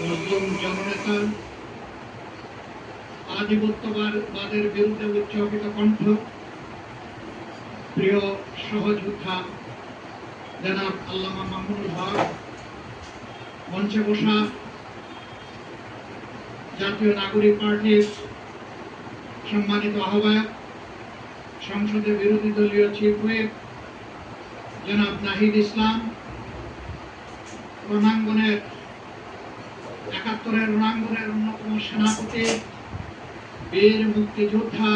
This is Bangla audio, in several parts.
মুসলিম জননেতা, আধিপত্যবাদের বিরুদ্ধে উচ্চারিত কণ্ঠ, প্রিয় সহযোদ্ধা জনাব আল্লামা মামুনুল হক, মঞ্চে বসা জাতীয় নাগরিক পার্টির সম্মানিত আহ্বায়ক, সংসদের বিরোধী দলীয় চিফ হুইপ জনাব নাহিদ ইসলাম, রণাঙ্গনের ৭১-এর রণাঙ্গনের অন্যতম সেনাপতি, বীর মুক্তিযোদ্ধা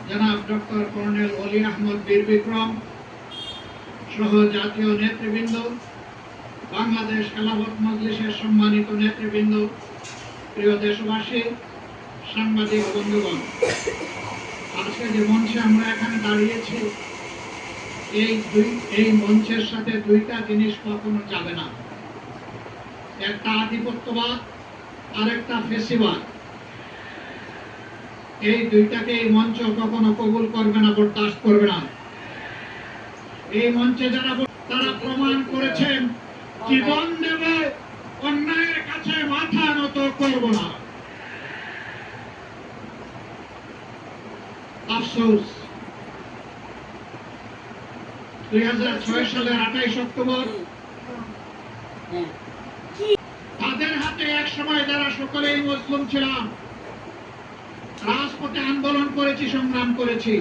জনাব ডক্টর কর্নেল অলি আহমদ বীর বিক্রম সহ জাতীয় নেতৃবৃন্দ, বাংলাদেশ খেলাফত মজলিসের সম্মানিত নেতৃবৃন্দ, প্রিয় দেশবাসী, সাংবাদিক বন্ধুগণ, আজকে যে মঞ্চে আমরা এখানে দাঁড়িয়েছি, এই মঞ্চের সাথে দুইটা জিনিস কখনো যাবে না। একটা আধিপত্যবাদ, আরেকটা ফেসিবাদ। এই দুইটাকে এই মঞ্চ কখনো কবুল করবে না, বরদাস্ত করবে না। এই মঞ্চে যারা তারা প্রমাণ করেছেন জীবন দেব, অন্যায়ের কাছে মাথা নত করব না। আফসোস, 2006 সালের 28 অক্টোবর তাদের হাতে এক সময় যারা সকলেই মুসলিম ছিলাম, রাজপথে আন্দোলন করেছি, সংগ্রাম করেছি,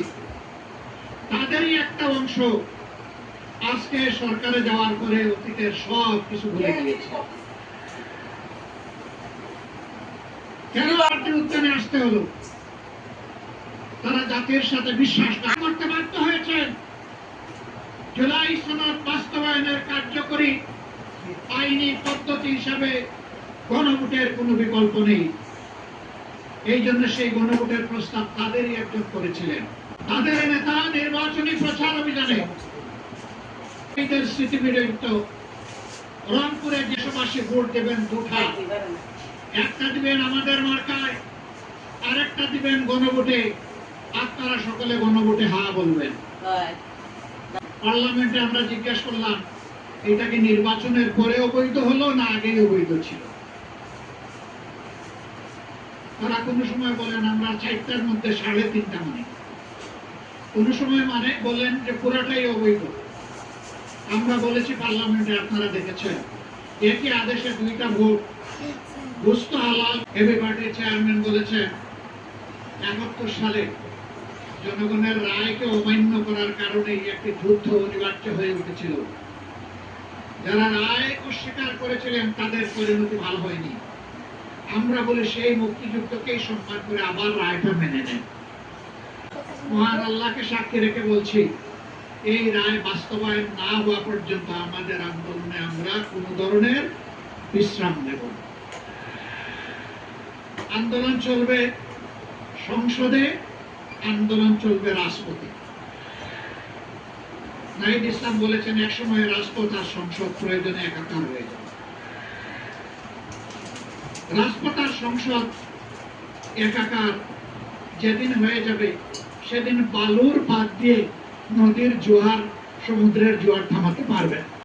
তাদেরই একটা অংশ আজকে সরকারে যাওয়ার পরে অতীতের সব কিছু ভুলে গিয়েছে। কেন পার্টির উদ্যানে আসতে হলো? তারা জাতির সাথে বিশ্বাস করতে বাধ্য হয়েছেন। জুলাই সনদ বাস্তবায়নের কার্যকরী আইনি পদ্ধতি হিসাবে গণভোটের কোনো বিকল্প নেই। এই জন্য সেই গণভোটের প্রস্তাব তাদেরই একজন করেছিলেন। তাদের নেতা নির্বাচনী প্রচার অভিযানে স্মৃতিবিজড়িত রংপুরে দেশবাসী ভোট দেবেন দুটা, একটা দিবেন আমাদের মার্কায়, আরেকটা দিবেন গণভোটে। আপনারা সকলে গণভোটে হা বলবেন। পার্লামেন্টে আমরা জিজ্ঞাসা করলাম, এটা কি নির্বাচনের পরে অবৈধ হলো না আগেই অবৈধ ছিল? তারা কোনো সময় বলেন আমরা 4টার মধ্যে 3.5টা মানে, কোন সময় মানে বলেন যে পুরাটাই অবৈধ। আমরা বলেছি পার্লামেন্টে, আপনারা দেখেছেন একই আদেশে 2টা ভোট, বুঝতে হালাল। এবি পার্টির চেয়ারম্যান বলেছেন 71 সালে জনগণের রায়কে অমান্য করার কারণে একটি যুদ্ধ অনিবার্য হয়ে উঠেছিল। যারা রায় অস্বীকার করেছিলেন তাদের পরিণতি ভালো হয়নি। আমরা বলে সেই মুক্তিযুদ্ধকেই সম্মান করে আবার রায়টা মেনে নেন। মহান আল্লাহকে সাক্ষী রেখে বলছি, এই রায় বাস্তবায়ন না হওয়া পর্যন্ত আমাদের আন্দোলনে আমরা কোন ধরনের বিশ্রাম নেব। আন্দোলন চলবে সংসদে, আন্দোলন চলবে রাজপথে। নাহিদ ইসলাম বলেছেন একসময় রাজপথ আর সংসদ প্রয়োজনে একাকার হয়ে যাবে। রাজপথ আর সংসদ একাকার যেদিন হয়ে যাবে, সেদিন বালুর পাত দিয়ে নদীর জোয়ার, সমুদ্রের জোয়ার থামাতে পারবে।